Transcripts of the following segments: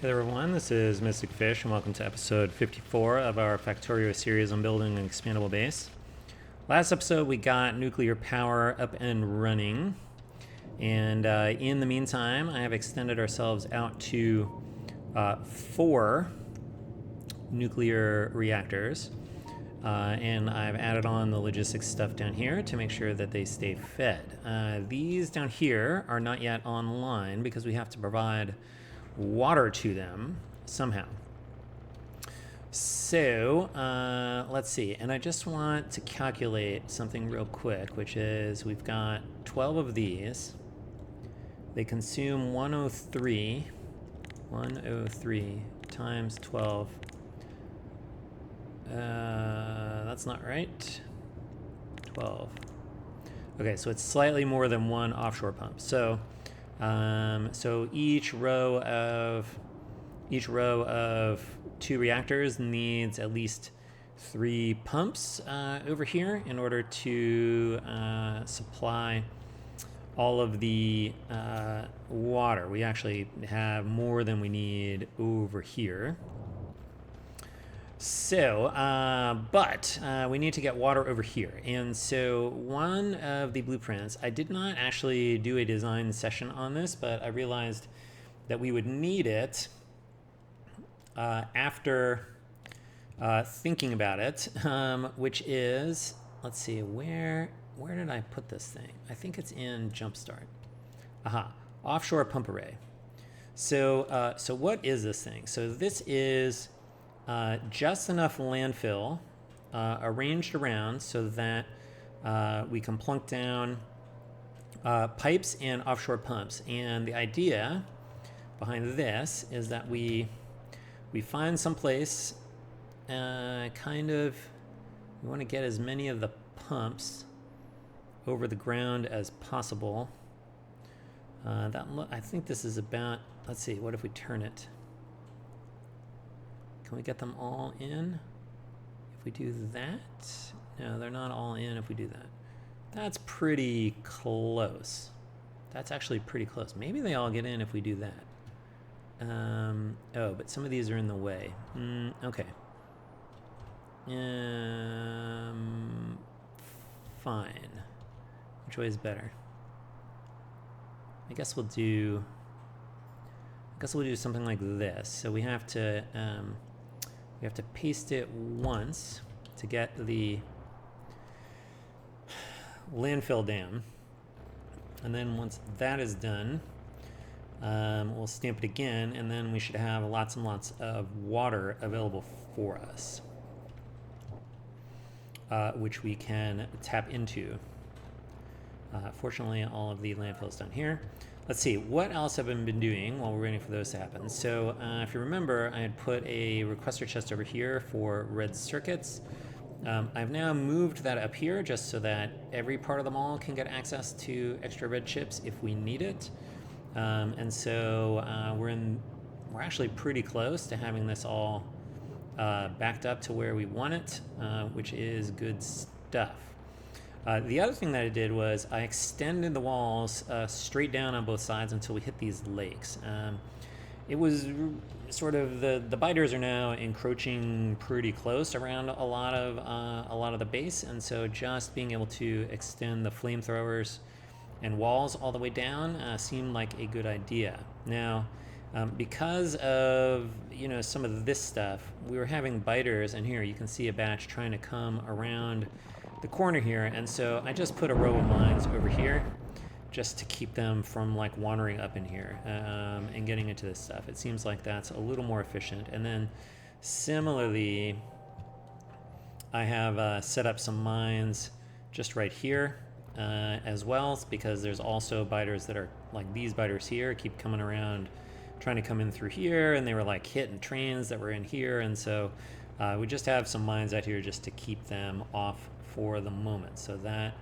Hey there everyone, this is Mystic Fish and welcome to episode 54 of our Factorio series on building an expandable base. Last episode we got nuclear power up and running, and in the meantime I have extended ourselves out to 4 nuclear reactors, and I've added on the logistics stuff down here to make sure that they stay fed. These down here are not yet online because we have to provide water to them somehow. So let's see, and I just want to calculate something real quick, which is we've got 12 of these. They consume 103 times 12. That's not right. 12. Okay, so it's slightly more than one offshore pump. So each row of 2 reactors needs at least 3 pumps over here in order to supply all of the water. We actually have more than we need over here. So, but we need to get water over here. And so one of the blueprints, I did not actually do a design session on this, but I realized that we would need it after thinking about it, which is, let's see, where did I put this thing? I think it's in Jumpstart. Aha, offshore pump array. So, so what is this thing? So this is just enough landfill arranged around so that we can plunk down pipes and offshore pumps. And the idea behind this is that we find some place, we want to get as many of the pumps over the ground as possible. I think this is about, let's see, what if we turn it? Can we get them all in if we do that? No, they're not all in if we do that. That's pretty close. That's actually pretty close. Maybe they all get in if we do that. Oh, but some of these are in the way. Okay. Fine. Which way is better? I guess we'll do something like this. So we have to paste it once to get the landfill down, and then once that is done, we'll stamp it again, and then we should have lots and lots of water available for us, which we can tap into. Fortunately, all of the landfill is done here. Let's see, what else have I been doing while we're waiting for those to happen? So if you remember, I had put a requester chest over here for red circuits. I've now moved that up here just so that every part of the mall can get access to extra red chips if we need it. And so we're actually pretty close to having this all backed up to where we want it, which is good stuff. The other thing that I did was I extended the walls straight down on both sides until we hit these lakes. It was sort of the biters are now encroaching pretty close around a lot of the base, and so just being able to extend the flamethrowers and walls all the way down seemed like a good idea. Now, because of some of this stuff, we were having biters, and here you can see a batch trying to come around the corner here, and so I just put a row of mines over here just to keep them from like wandering up in here and getting into this stuff. It seems like that's a little more efficient. And then similarly, I have set up some mines just right here as well, because there's also biters that are like these biters here keep coming around trying to come in through here, and they were like hitting trains that were in here, and so we just have some mines out here just to keep them off for the moment. So that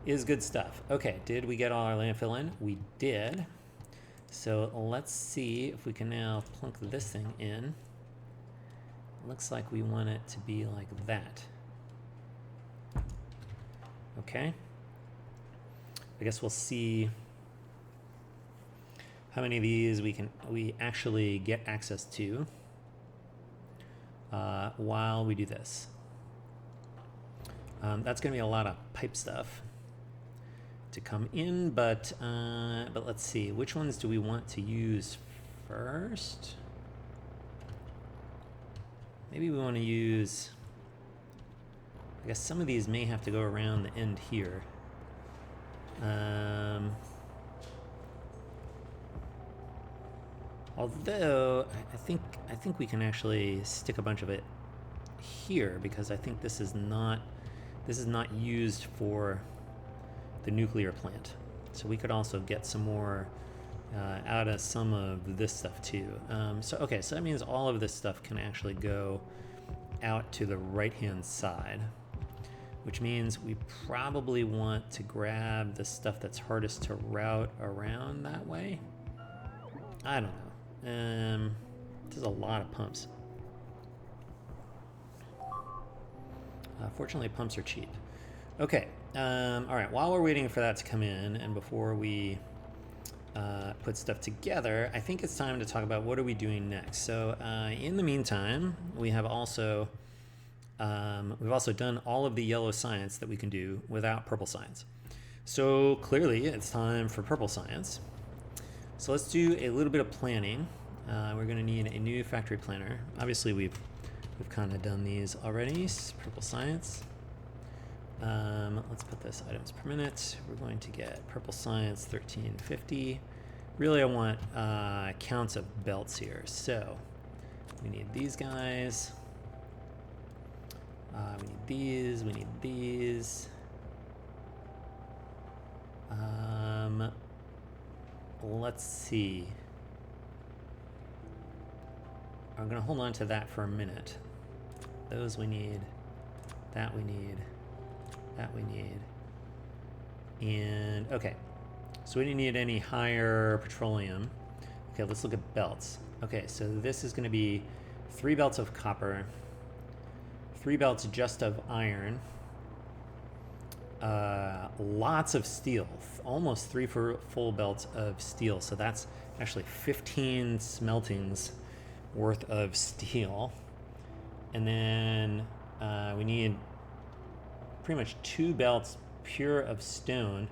is good stuff. Okay, did we get all our landfill in? We did. So let's see if we can now plunk this thing in. Looks like we want it to be like that. Okay. I guess we'll see how many of these we actually get access to while we do this. That's going to be a lot of pipe stuff to come in, but let's see, which ones do we want to use first? Maybe we want to use, I guess some of these may have to go around the end here. Although I think we can actually stick a bunch of it here, because I think this is not used for the nuclear plant. So we could also get some more out of some of this stuff too. So that means all of this stuff can actually go out to the right-hand side, which means we probably want to grab the stuff that's hardest to route around that way. I don't know. There's a lot of pumps. Fortunately, pumps are cheap. Okay. All right. While we're waiting for that to come in, and before we put stuff together, I think it's time to talk about what are we doing next. So in the meantime, we've also done all of the yellow science that we can do without purple science. So clearly, it's time for purple science. So let's do a little bit of planning. We're going to need a new factory planner. Obviously, we've kind of done these already. Purple science. Let's put this items per minute. We're going to get purple science 1350. Really, I want counts of belts here. So we need these guys. We need these. We need these. Let's see. I'm going to hold on to that for a minute. Those we need. That we need. That we need. And, okay. So we didn't need any higher petroleum. Okay, let's look at belts. Okay, so this is going to be 3 belts of copper, 3 belts just of iron, lots of steel, almost 3 full belts of steel. So that's actually 15 smeltings worth of steel. And then we need pretty much 2 belts pure of stone.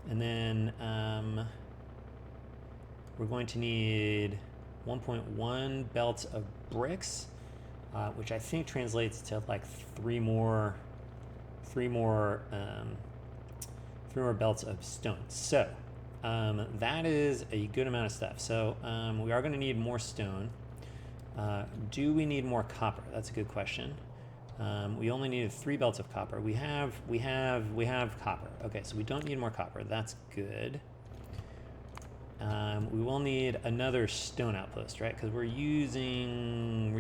And then we're going to need 1.1 belts of bricks, which I think translates to like 3 more belts of stone. So that is a good amount of stuff. So we are going to need more stone. Do we need more copper? That's a good question. We only needed 3 belts of copper. We have copper. Okay, so we don't need more copper. That's good. We will need another stone outpost, right? Because we're using,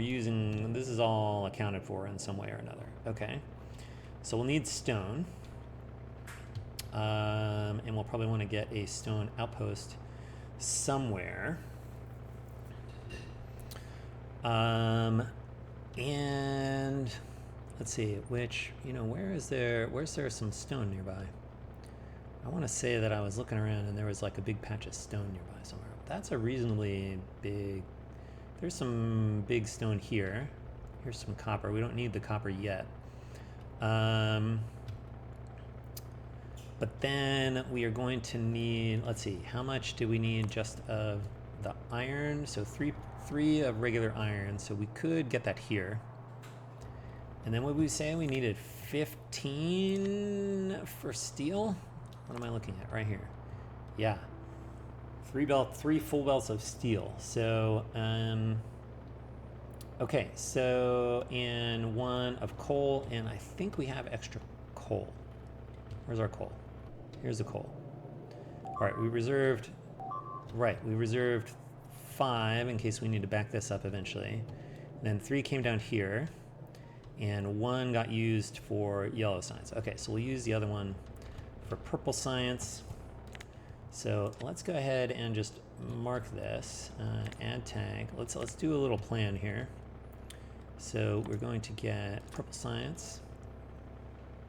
this is all accounted for in some way or another. Okay, so we'll need stone. And we'll probably want to get a stone outpost somewhere. And let's see, where's there some stone nearby? I want to say that I was looking around and there was like a big patch of stone nearby somewhere. That's a reasonably big, there's some big stone here. Here's some copper. We don't need the copper yet. But then we are going to need, let's see, how much do we need just of the iron? So three of regular iron, so we could get that here. And then what would we say? We needed 15 for steel? What am I looking at? Right here. Yeah. 3 full belts of steel. So, okay, so, and 1 of coal, and I think we have extra coal. Where's our coal? Here's the coal. All right, we reserved 5 in case we need to back this up eventually. And then 3 came down here, and 1 got used for yellow science. Okay, so we'll use the other one for purple science. So let's go ahead and just mark this, add tag. Let's do a little plan here. So we're going to get purple science.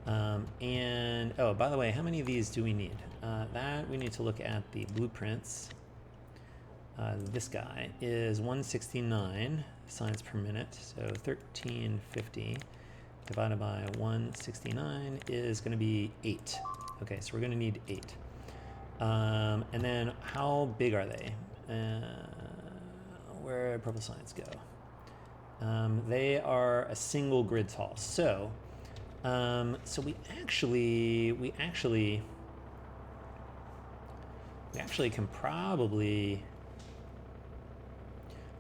And, oh, by the way, how many of these do we need? That we need to look at the blueprints. this guy is 169 science per minute, so 1350 divided by 169 is going to be 8. Okay, so we're going to need 8. And then how big are they? Where did purple science go? They are a single grid tall. So, so we actually can probably.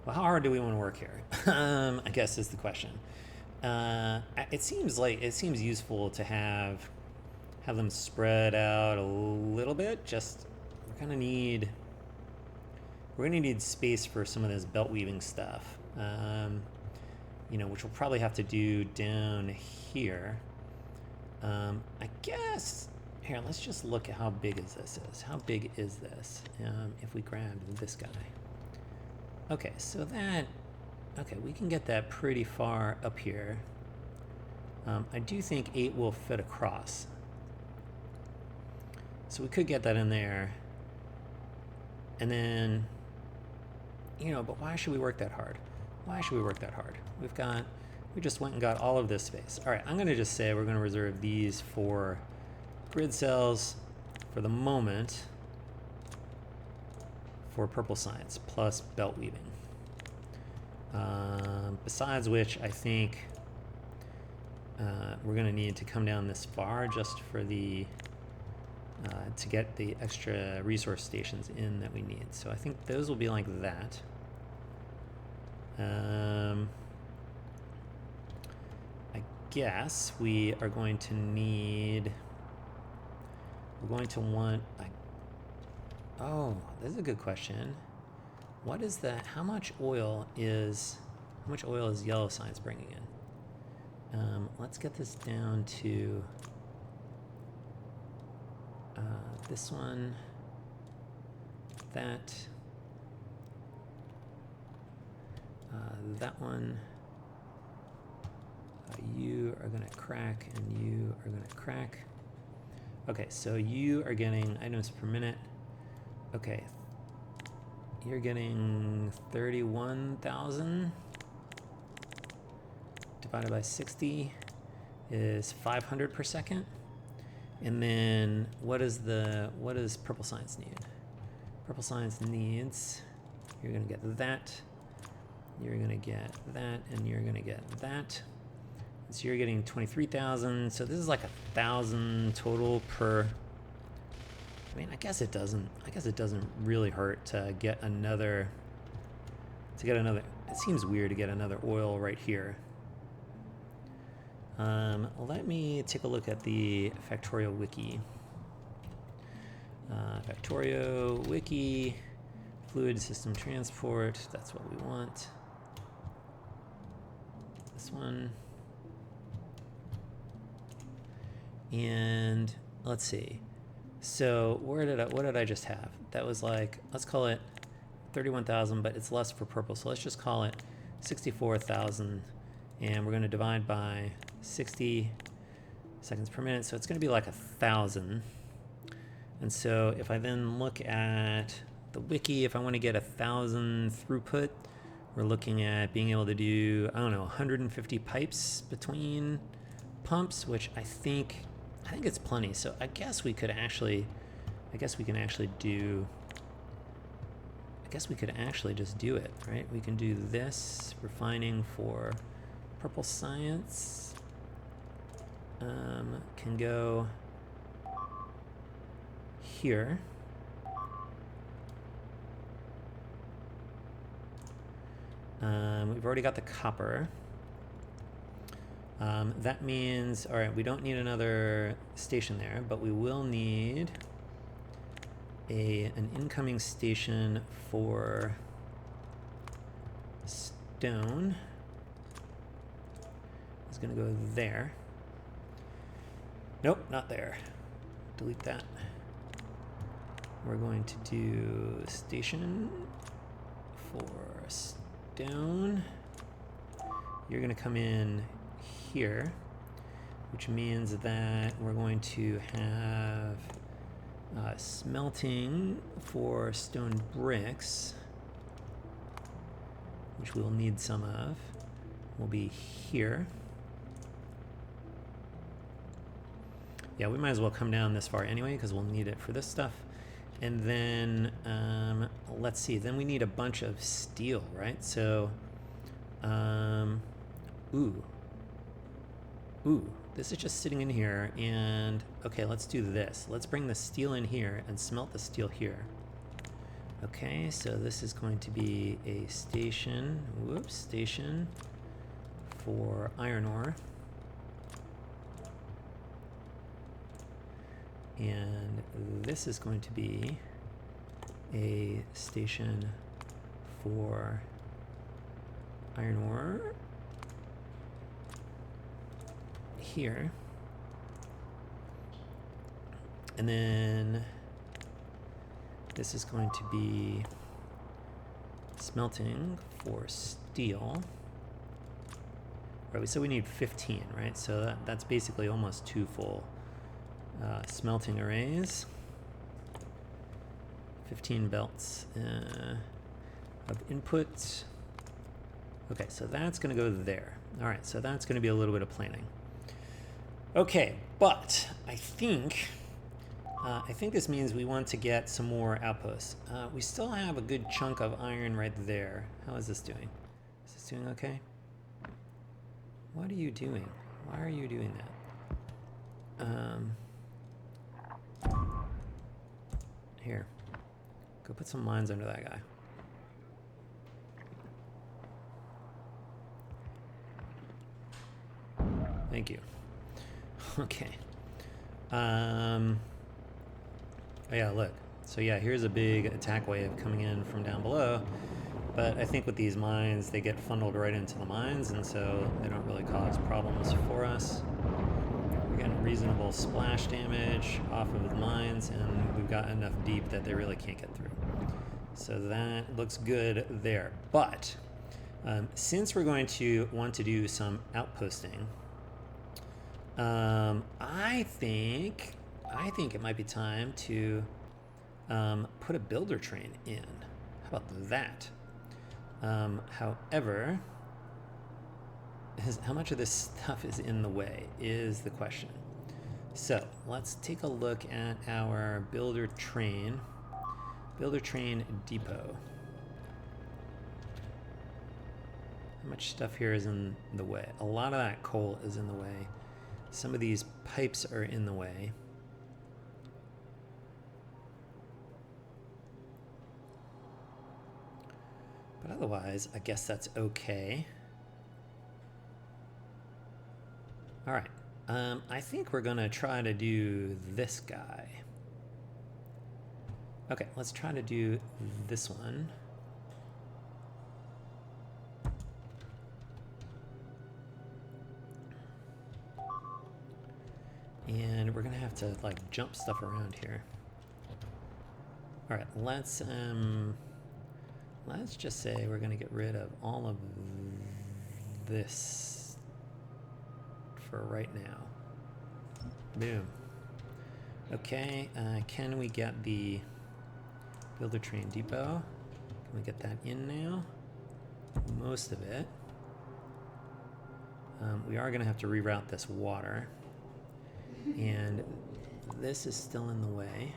Well, how hard do we want to work here? I guess is the question. It seems useful to have them spread out a little bit. Just we're gonna need space for some of this belt weaving stuff. Which we'll probably have to do down here. I guess here. Let's just look at how big this is. How big is this? If we grab this guy. Okay, so we can get that pretty far up here. I do think 8 will fit across. So we could get that in there. And then, but why should we work that hard? Why should we work that hard? We just went and got all of this space. All right, I'm going to just say we're going to reserve these for grid cells for the moment for purple science plus belt weaving. Besides which, I think we're going to need to come down this far just for the to get the extra resource stations in that we need. So I think those will be like that. I guess we are going to need. We're going to want. Oh, this is a good question. What is that? How much oil is yellow science bringing in? Let's get this down to this one, that one. You are going to crack, and you are going to crack. Okay, so you are getting items per minute. Okay, you're getting 31,000 divided by 60 is 500 per second. And then what does purple science need? Purple science needs, you're going to get that, you're going to get that, and you're going to get that. So you're getting 23,000. So this is like 1,000 total per. I mean, I guess it doesn't really hurt to get another. It seems weird to get another oil right here. Let me take a look at the Factorio wiki. Factorio wiki, fluid system transport. That's what we want. This one. And let's see. So what did I just have? That was like, let's call it 31,000, but it's less for purple. So let's just call it 64,000, and we're going to divide by 60 seconds per minute. So it's going to be like 1,000. And so if I then look at the wiki, if I want to get 1,000 throughput, we're looking at being able to do, I don't know, 150 pipes between pumps, which I think it's plenty. So I guess we can actually just do it, right? We can do this refining for purple science. Can go here. We've already got the copper. That means, all right, we don't need another station there, but we will need an incoming station for stone. It's going to go there. Nope, not there. Delete that. We're going to do station for stone. You're going to come in here, which means that we're going to have smelting for stone bricks. which we'll need some of, will be here. Yeah, we might as well come down this far anyway because we'll need it for this stuff. And then, let's see, then we need a bunch of steel, right? So, ooh, this is just sitting in here, and okay, let's do this. Let's bring the steel in here and smelt the steel here. Okay, so this is going to be a station, station for iron ore. And this is going to be a station for iron ore here. And then this is going to be smelting for steel. Right, so we need 15, right? So that's basically almost 2 full smelting arrays. 15 belts of input. Okay, so that's going to go there. All right, so that's going to be a little bit of planning. Okay, but I think this means we want to get some more outposts. We still have a good chunk of iron right there. How is this doing? Is this doing okay? What are you doing? Why are you doing that? Here. Go put some mines under that guy. Thank you. Okay. Oh yeah, look. So yeah, here's a big attack wave coming in from down below. But I think with these mines, they get funneled right into the mines, and so they don't really cause problems for us. We're getting reasonable splash damage off of the mines, and we've got enough deep that they really can't get through. So that looks good there. But since we're going to want to do some outposting, I think it might be time to put a builder train in. How about that? However, how much of this stuff is in the way is the question. So let's take a look at our builder train depot. How much stuff here is in the way? A lot of that coal is in the way. Some of these pipes are in the way. But otherwise, I guess that's okay. All right. I think we're gonna try to do this guy. Okay, let's try to do this one. And we're gonna have to like jump stuff around here. All right, let's just say we're gonna get rid of all of this for right now. Boom. Okay, can we get the builder train depot? Can we get that in now? Most of it. We are gonna have to reroute this water. And this is still in the way.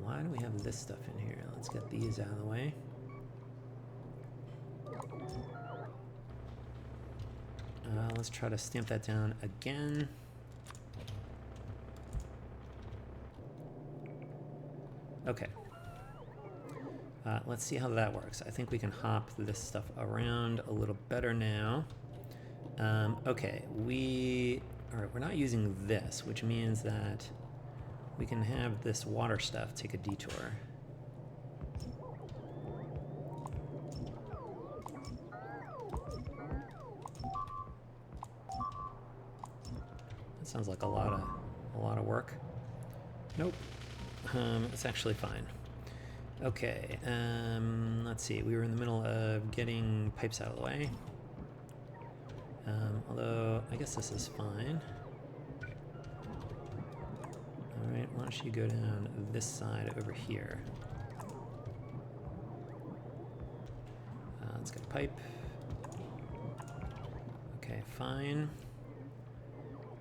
Why do we have this stuff in here? Let's get these out of the way. Let's try to stamp that down again. Okay. Let's see how that works. I think we can hop this stuff around a little better now. Okay, we're not using this, which means that we can have this water stuff take a detour. That sounds like a lot of work. Nope. It's actually fine. Okay, let's see. We were in the middle of getting pipes out of the way. Although, I guess this is fine. Alright, why don't you go down this side over here. Let's get a pipe. Okay, fine.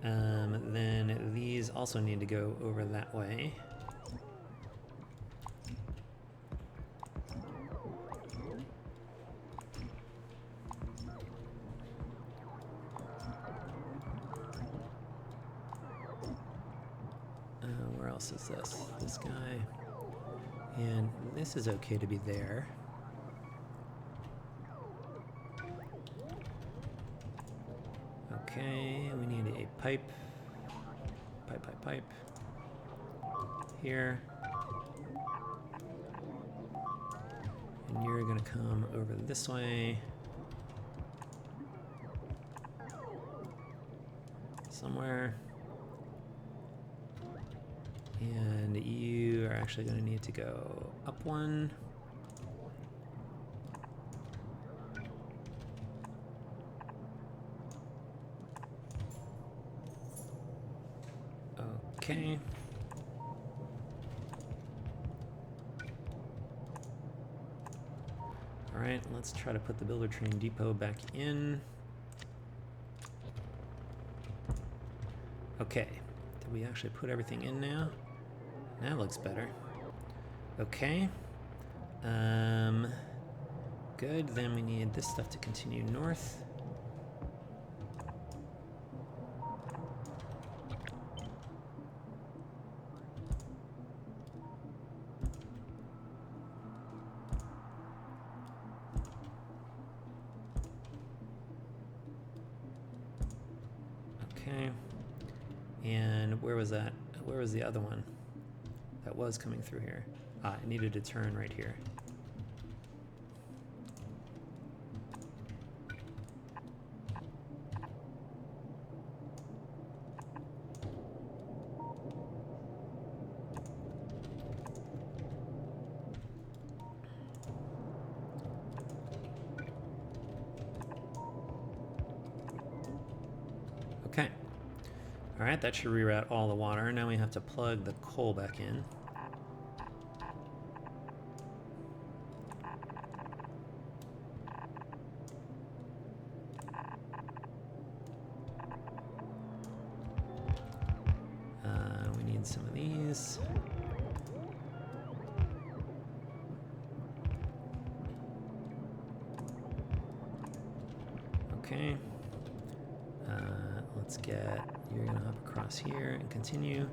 Then these also need to go over that way. Where else is this? This guy. And this is okay to be there. Okay, we need a pipe. Pipe. Here. And you're gonna come over this way. Somewhere. And you are actually going to need to go up one. Okay. All right, let's try to put the builder train depot back in. Okay, did we actually put everything in now? That looks better. Okay. Good, then we need this stuff to continue north. Okay. And where was that? Where was the other one that was coming through here? Ah, it needed to turn right here. Okay. All right, that should reroute all the water. Now we have to plug the coal back in. We need some of these. Okay. Let's get, you're gonna hop across here and continue.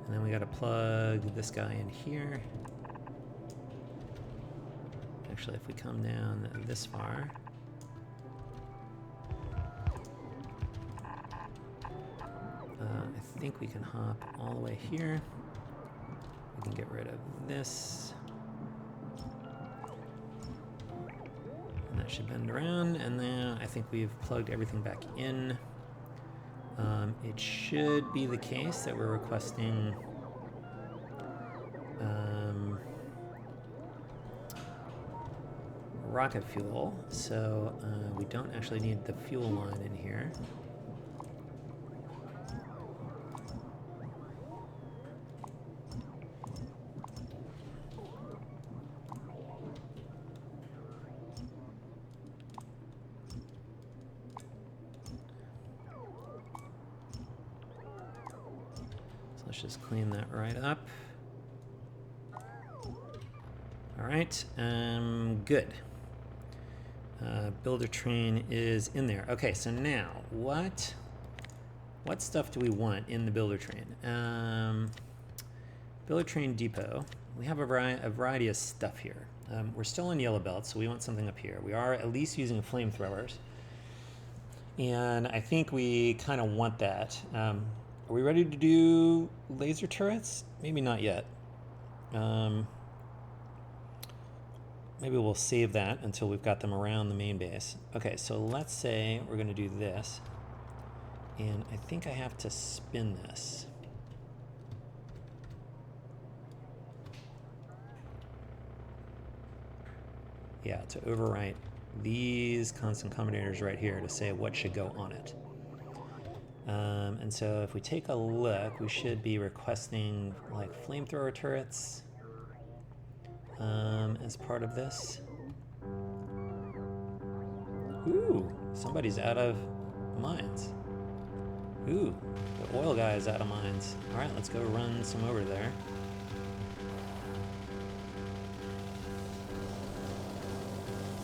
And then we gotta plug this guy in here. Actually, if we come down this far, I think we can hop all the way here. We can get rid of this. And that should bend around, and then I think we've plugged everything back in. It should be the case that we're requesting rocket fuel, so we don't actually need the fuel line in here. Let's just clean that right up. All right, good. Builder train is in there. Okay, so now what stuff do we want in the builder train? Builder train depot. We have a variety of stuff here. We're still in yellow belt, so we want something up here. We are at least using flamethrowers, and I think we kind of want that. Are we ready to do laser turrets? Maybe not yet. Maybe we'll save that until we've got them around the main base. Okay, so let's say we're going to do this. And I think I have to spin this. Yeah, to overwrite these constant combinators right here to say what should go on it. And so if we take a look, we should be requesting like flamethrower turrets as part of this. Ooh, somebody's out of mines. Ooh, the oil guy is out of mines. All right, let's go run some over there.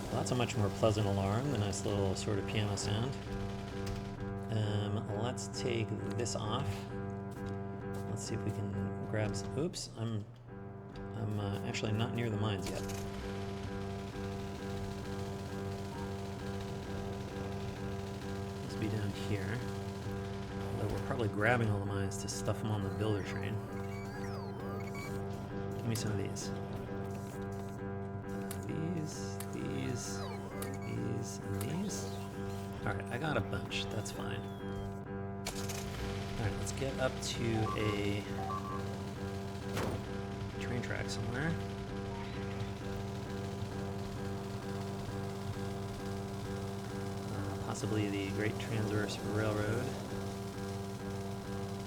Well, that's a much more pleasant alarm, the nice little sort of piano sound. Let's take this off. Let's see if we can grab some. Oops, I'm actually not near the mines yet. Must be down here. Although we're probably grabbing all the mines to stuff them on the builder train. Give me some of these. These, and these. Alright, I got a bunch. That's fine. Alright, let's get up to a train track somewhere. Possibly the Great Transverse Railroad.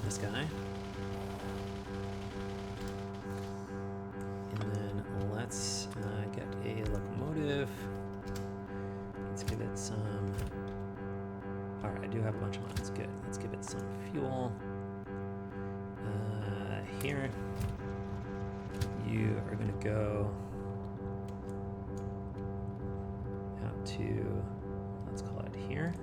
This guy. And then let's get a locomotive. Let's give it some... Alright, I do have a bunch of mines. Good. Let's give it some fuel. Here. You are going to go out to, let's call it here.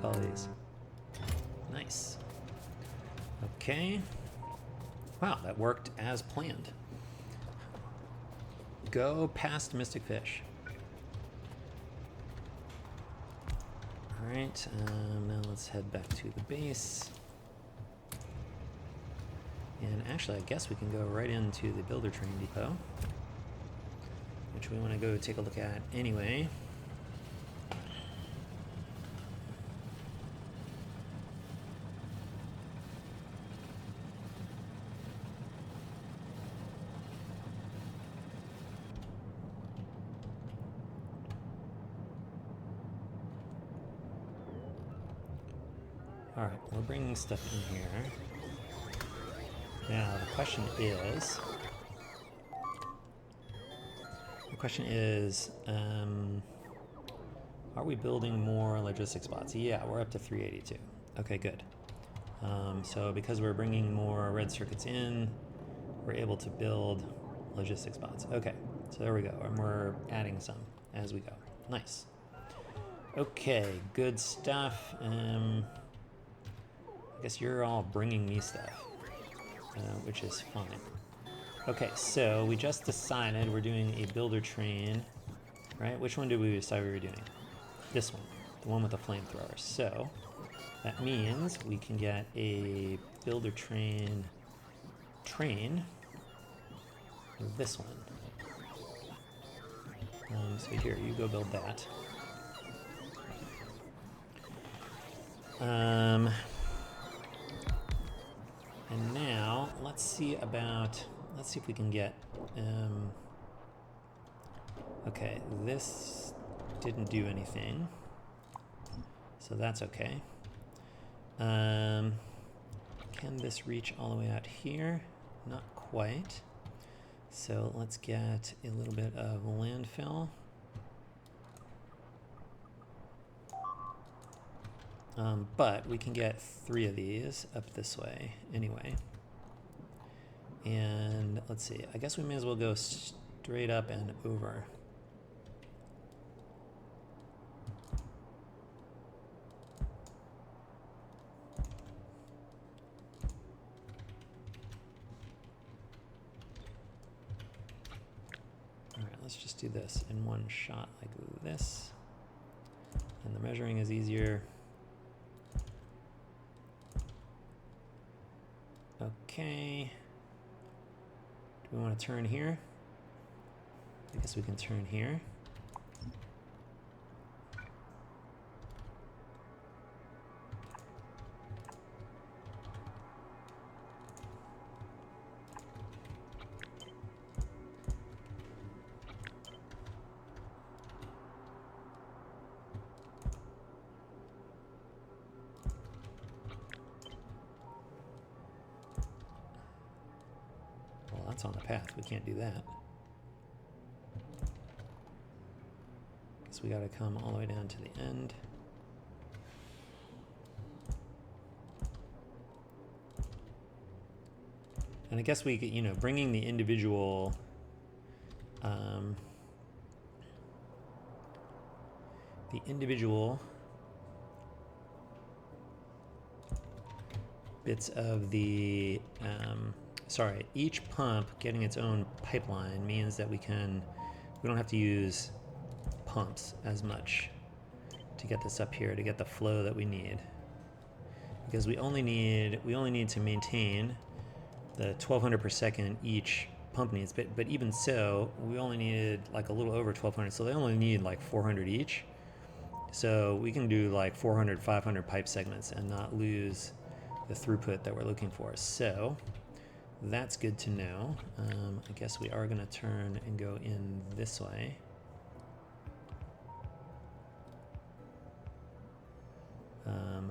All these. Nice. Okay. Wow, that worked as planned. Go past Mystic Fish. Alright, now let's head back to the base. And actually, I guess we can go right into the Builder Train Depot, which we want to go take a look at anyway. Alright, we're bringing stuff in here. Now, the question is, are we building more logistics spots? Yeah, we're up to 382. Okay, good. So because we're bringing more red circuits in, we're able to build logistics spots. Okay, so there we go, and we're adding some as we go. Nice. Okay, good stuff. I guess you're all bringing me stuff, which is fine. Okay, so we just decided we're doing a builder train, right? Which one did we decide we were doing? This one, the one with the flamethrower. So that means we can get a builder train with this one. So here, you go build that. And now let's see if we can get, okay, this didn't do anything, so that's okay. Can this reach all the way out here? Not quite. So let's get a little bit of landfill. But we can get 3 of these up this way anyway. And let's see, I guess we may as well go straight up and over. All right, let's just do this in one shot like this. And the measuring is easier. Okay. Do we want to turn here? I guess we can turn here. that's on the path. We can't do that. Guess we gotta come all the way down to the end. And I guess we could, you know, bringing the individual bits of the, sorry, each pump getting its own pipeline means that we don't have to use pumps as much to get this up here, to get the flow that we need. Because we only need to maintain the 1200 per second each pump needs, but even so, we only needed like a little over 1200, so they only need like 400 each. So we can do like 400, 500 pipe segments and not lose the throughput that we're looking for. So that's good to know. I guess we are going to turn and go in this way.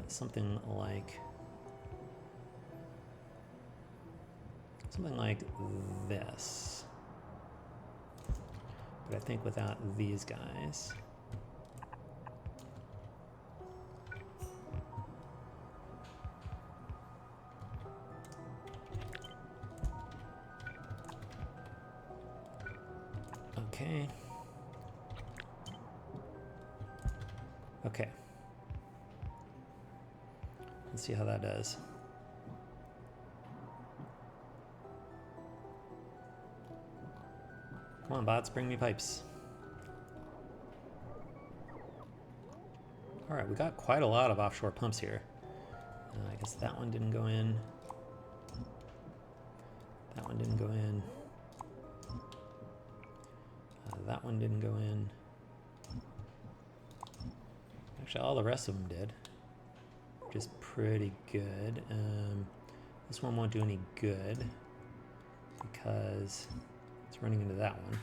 Something like this, but I think without these guys. Okay. Okay. Let's see how that does. Come on, bots, bring me pipes. All right, we got quite a lot of offshore pumps here. I guess that one didn't go in. That one didn't go in. That one didn't go in. Actually, all the rest of them did, which is pretty good. This one won't do any good because it's running into that one.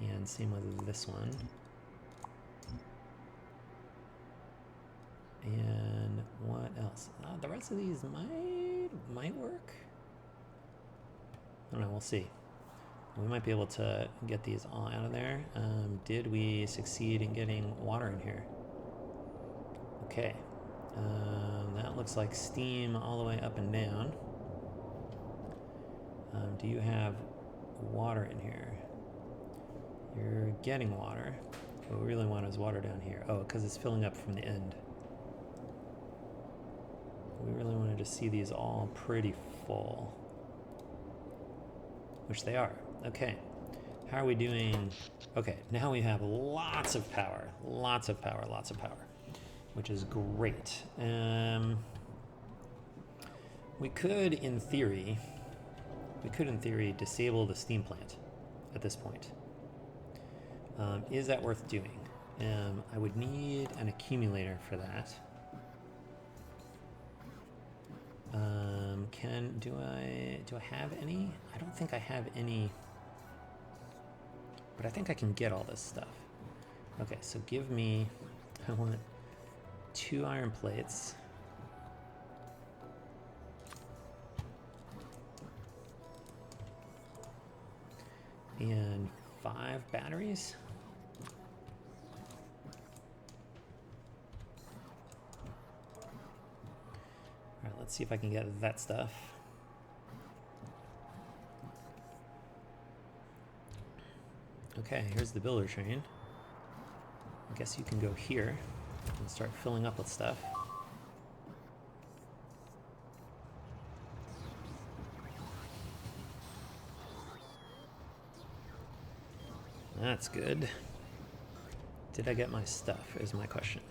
And same with this one. And what else? The rest of these might work. I don't know, we'll see. We might be able to get these all out of there. Did we succeed in getting water in here? Okay. That looks like steam all the way up and down. Do you have water in here? You're getting water. What we really want is water down here. Oh, because it's filling up from the end. We really wanted to see these all pretty full. Which they are. Okay. How are we doing? Okay, now we have lots of power. Lots of power, lots of power. Which is great. We could, in theory, disable the steam plant at this point. Is that worth doing? I would need an accumulator for that. Do I have any? I don't think I have any, but I think I can get all this stuff. Okay, so give me, I want 2 iron plates. And 5 batteries. All right, let's see if I can get that stuff. Okay, here's the builder train. I guess you can go here and start filling up with stuff. That's good. Did I get my stuff is my question.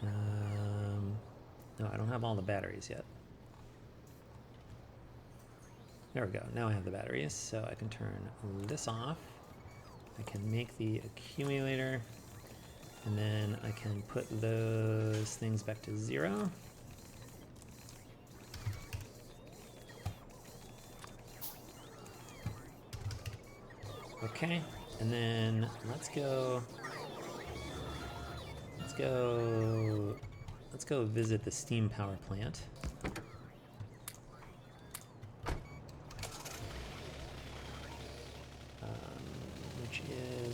No, I don't have all the batteries yet. There we go. Now I have the batteries, so I can turn this off. I can make the accumulator, and then I can put those things back to 0. Okay, and then let's go visit the steam power plant.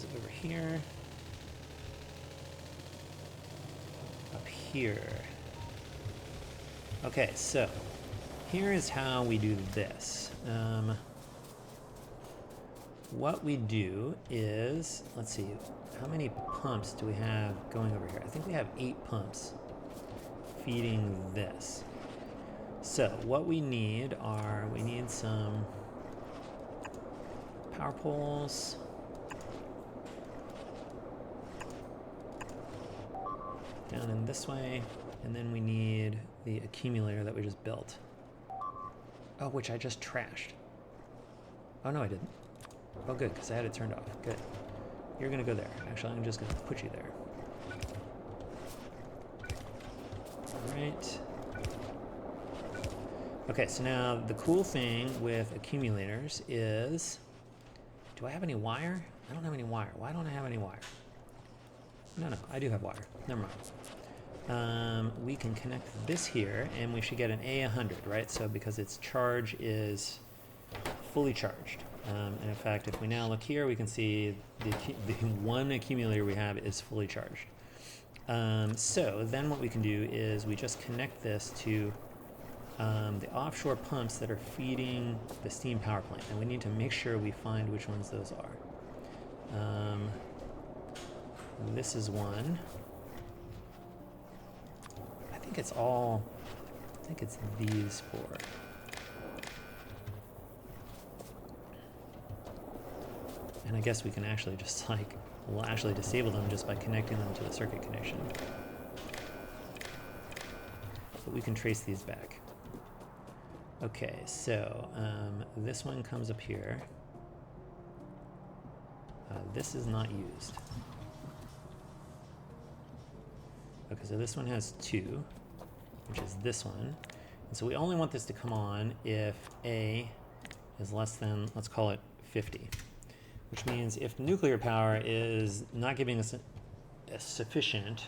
goes over here. Up here. Okay, so here is how we do this. What we do is, let's see, how many pumps do we have going over here? I think we have 8 pumps feeding this. So what we need some power poles. Down in this way, and then we need the accumulator that we just built. Oh, which I just trashed. Oh no, I didn't. Oh good, because I had it turned off. Good. You're gonna go there. Actually, I'm just gonna put you there. Alright. Okay, so now the cool thing with accumulators is, do I have any wire? I don't have any wire. Why don't I have any wire? No, I do have wire. Never mind. We can connect this here, and we should get an A100, right? So because its charge is fully charged. And in fact, if we now look here, we can see the one accumulator we have is fully charged. So then what we can do is we just connect this to the offshore pumps that are feeding the steam power plant. And we need to make sure we find which ones those are. This is one. I think it's these 4. And I guess we can actually just we'll actually disable them just by connecting them to the circuit connection. But we can trace these back. Okay, so this one comes up here. This is not used. Okay, so this one has 2, which is this one. And so we only want this to come on if A is less than, let's call it 50. Which means if nuclear power is not giving us sufficient,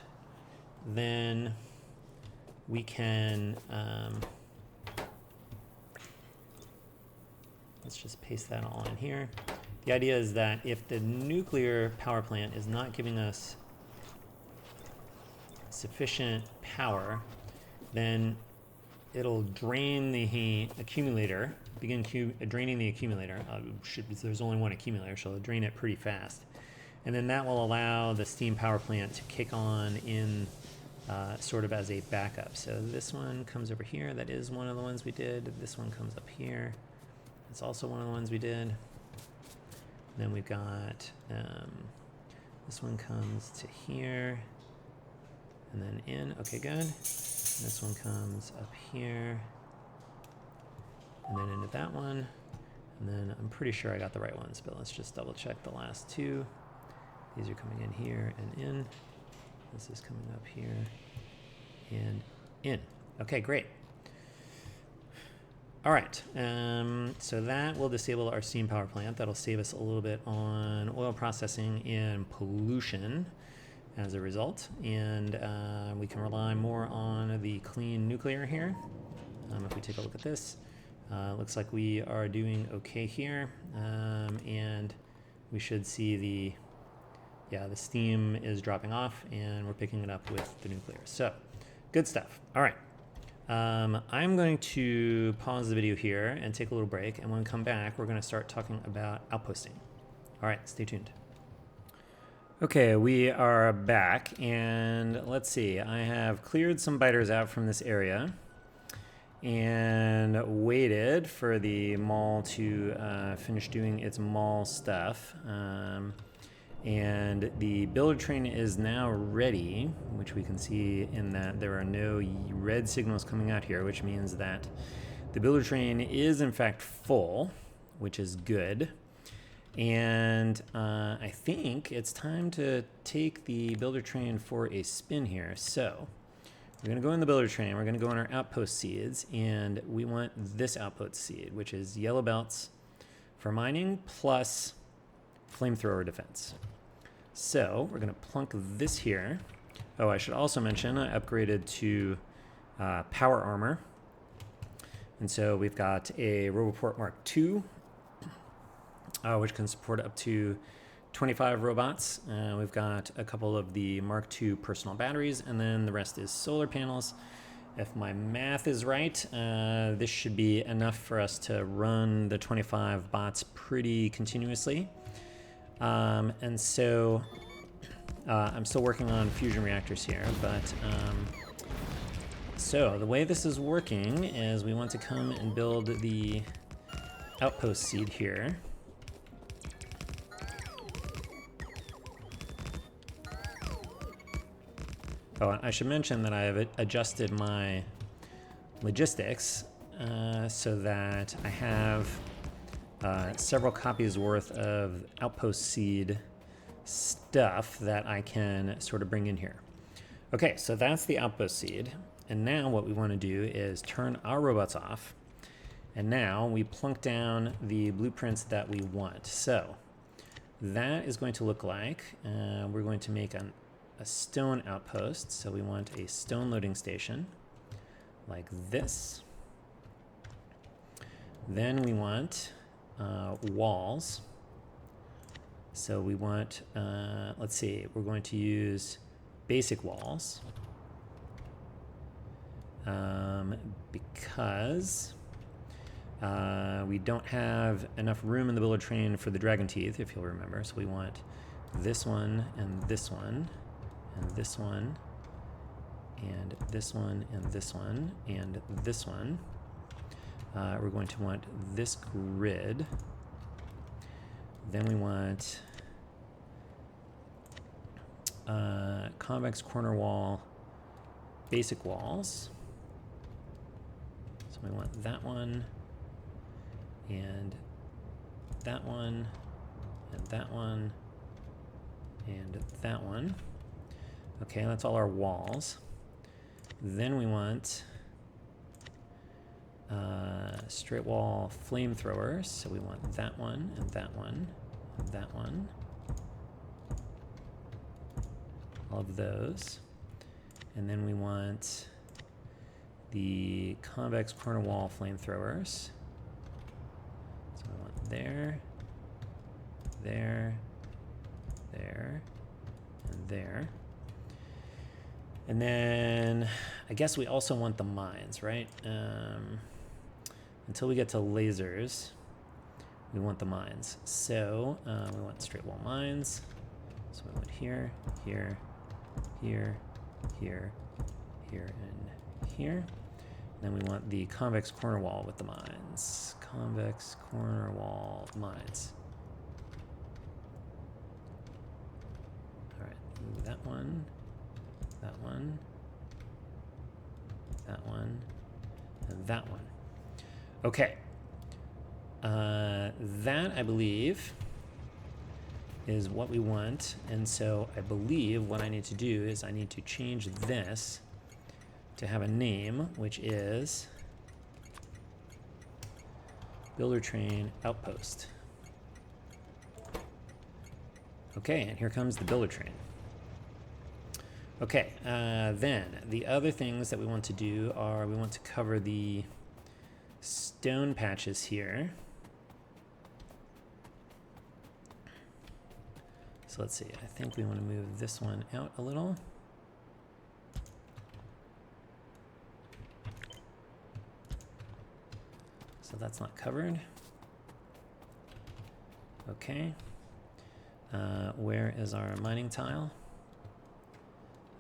then we can, let's just paste that all in here. The idea is that if the nuclear power plant is not giving us sufficient power, then it'll drain the accumulator, begin draining the accumulator. There's only one accumulator, so it'll drain it pretty fast. And then that will allow the steam power plant to kick on in sort of as a backup. So this one comes over here. That is one of the ones we did. This one comes up here. It's also one of the ones we did. Then we've got, this one comes to here. And then in, okay, good. And this one comes up here, and then into that one. And then I'm pretty sure I got the right ones, but let's just double check the last 2. These are coming in here and in. This is coming up here and in. Okay, great. All right, so that will disable our steam power plant. That'll save us a little bit on oil processing and pollution as a result, and we can rely more on the clean nuclear here. If we take a look at this, looks like we are doing okay here, and we should see the steam is dropping off, and we're picking it up with the nuclear. So, good stuff. All right, I'm going to pause the video here and take a little break, and when we come back, we're going to start talking about outposting. All right, stay tuned. Okay, we are back, and let's see. I have cleared some biters out from this area and waited for the mall to finish doing its mall stuff. And the builder train is now ready, which we can see in that there are no red signals coming out here, which means that the builder train is in fact full, which is good. And I think it's time to take the builder train for a spin here. So we're going to go in the builder train. We're going to go in our outpost seeds, and we want this outpost seed, which is yellow belts for mining plus flamethrower defense. So we're going to plunk this here. Oh, I should also mention I upgraded to power armor. And so we've got a Roboport Mark II, which can support up to 25 robots. We've got a couple of the Mark II personal batteries, and then the rest is solar panels. If my math is right, this should be enough for us to run the 25 bots pretty continuously. And so I'm still working on fusion reactors here, but so the way this is working is we want to come and build the outpost seed here. Oh, I should mention that I have adjusted my logistics so that I have several copies worth of outpost seed stuff that I can sort of bring in here. Okay, so that's the outpost seed. And now what we want to do is turn our robots off. And now we plunk down the blueprints that we want. So that is going to look like, we're going to make a stone outpost. So we want a stone loading station like this. Then we want walls. So we want, let's see, we're going to use basic walls because we don't have enough room in the builder train for the dragon teeth, if you'll remember. So we want this one and this one and this one and this one and this one and this one. We're going to want this grid. Then we want convex corner wall, basic walls. So we want that one, and that one, and that one, and that one. Okay, that's all our walls. Then we want straight wall flamethrowers. So we want that one, and that one, and that one. All of those. And then we want the convex corner wall flamethrowers. So we want there, there, there, and there. And then I guess we also want the mines, right? Until we get to lasers, we want the mines. So we want straight wall mines. So we want here, here, here, here, here, and here. And then we want the convex corner wall with the mines. Convex corner wall mines. All right, that one, that one, that one, and that one. Okay. That, I believe, is what we want. And so I believe what I need to do is I need to change this to have a name, which is Builder Train Outpost. Okay, and here comes the Builder Train. Okay, then the other things that we want to do are we want to cover the stone patches here. So let's see, I think we want to move this one out a little. So that's not covered. Okay. Where is our mining tile?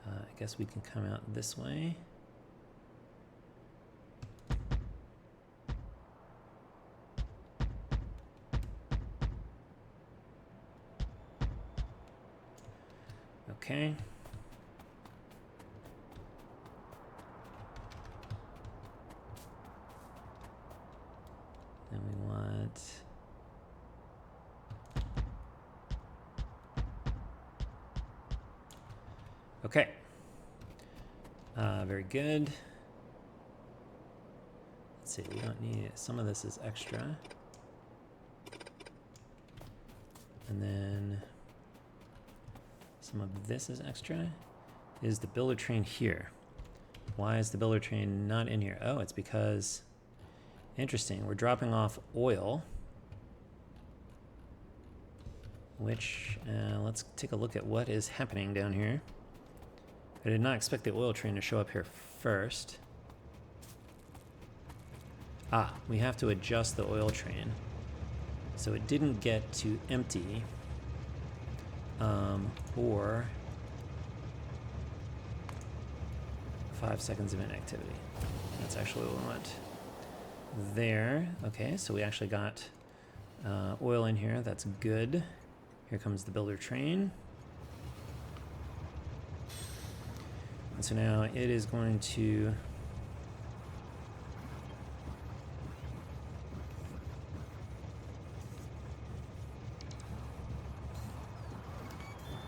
I guess we can come out this way. Okay. Then we want okay. Very good. Let's see, we don't need it. Some of this is extra. And then some of this is extra. Is the builder train here? Why is the builder train not in here? Oh, it's because, interesting, we're dropping off oil. which let's take a look at what is happening down here. I did not expect the oil train to show up here first. Ah, we have to adjust the oil train so it didn't get to empty or 5 seconds of inactivity. That's actually what we want. There. Okay, so we actually got oil in here. That's good. Here comes the builder train. And so now it is going to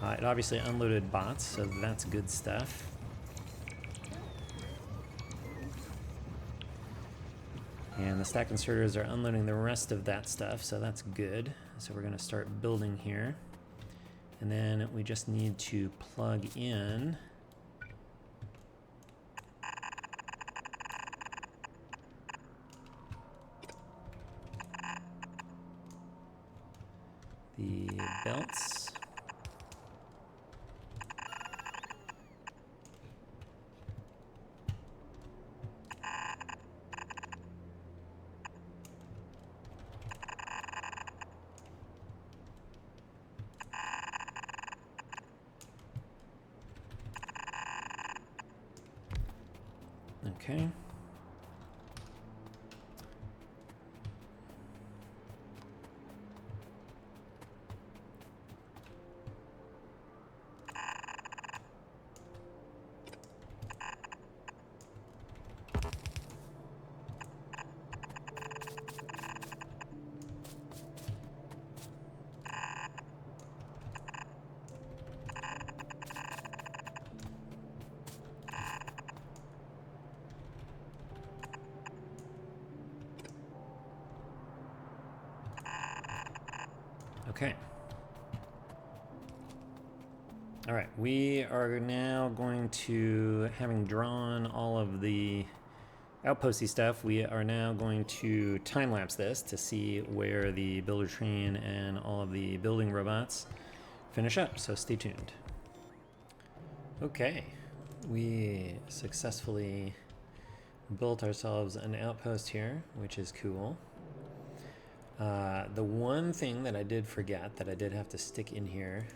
it obviously unloaded bots, so that's good stuff. And the stack inserters are unloading the rest of that stuff, so that's good. So we're going to start building here. And then we just need to plug in the belts. Okay. Okay. All right, we are now going to, having drawn all of the outposty stuff, we are now going to time-lapse this to see where the builder train and all of the building robots finish up, so stay tuned. Okay, we successfully built ourselves an outpost here, which is cool. The one thing that I did forget that I did have to stick in here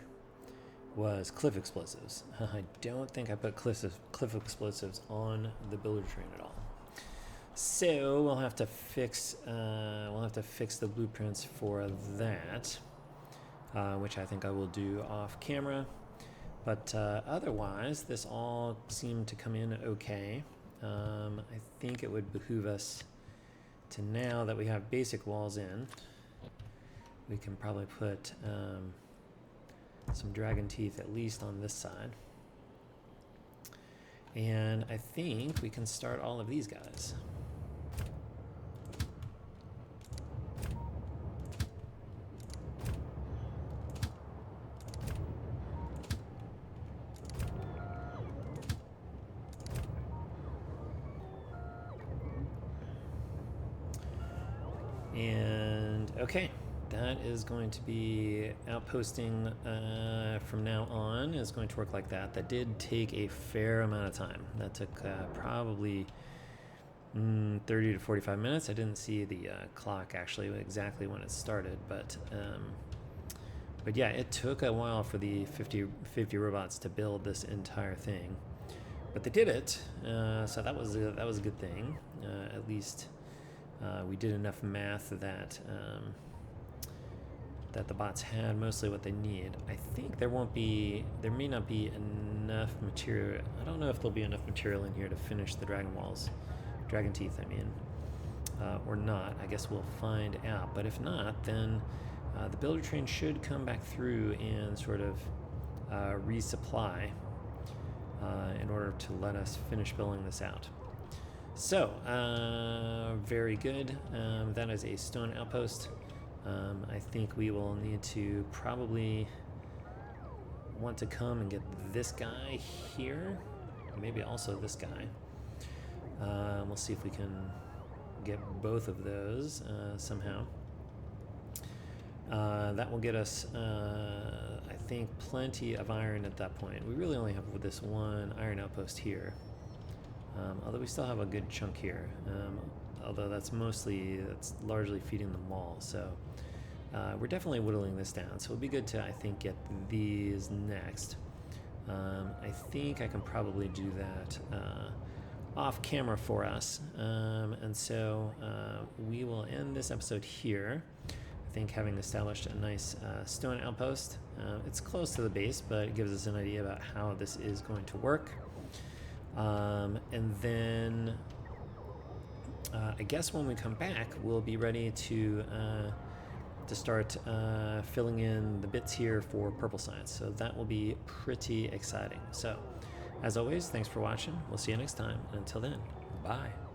was cliff explosives. I don't think I put cliff explosives on the builder train at all. So we'll have to fix the blueprints for that, which I think I will do off camera. But otherwise, this all seemed to come in okay. I think it would behoove us to, now that we have basic walls in, we can probably put some dragon teeth at least on this side. And I think we can start all of these guys. And okay, that is going to be outposting from now on is going to work like that. That did take a fair amount of time. That took probably 30 to 45 minutes. I didn't see the clock actually exactly when it started, but yeah, it took a while for the 50 robots to build this entire thing, but they did it. So that was a good thing. At least we did enough math that that the bots had mostly what they need. I think there may not be enough material. I don't know if there'll be enough material in here to finish the dragon teeth, I mean, or not. I guess we'll find out. But if not, then the builder train should come back through and sort of resupply in order to let us finish building this out. So, very good. That is a stone outpost. I think we will need to probably want to come and get this guy here, maybe also this guy. We'll see if we can get both of those somehow. That will get us, I think, plenty of iron at that point. We really only have this one iron outpost here. Although we still have a good chunk here. Although that's largely feeding the mall. So we're definitely whittling this down. So it would be good to, I think, get these next. I think I can probably do that off camera for us. And so we will end this episode here. I think having established a nice stone outpost, it's close to the base, but it gives us an idea about how this is going to work. And then I guess when we come back, we'll be ready to start filling in the bits here for purple science. So that will be pretty exciting. So as always, thanks for watching. We'll see you next time. And until then, bye.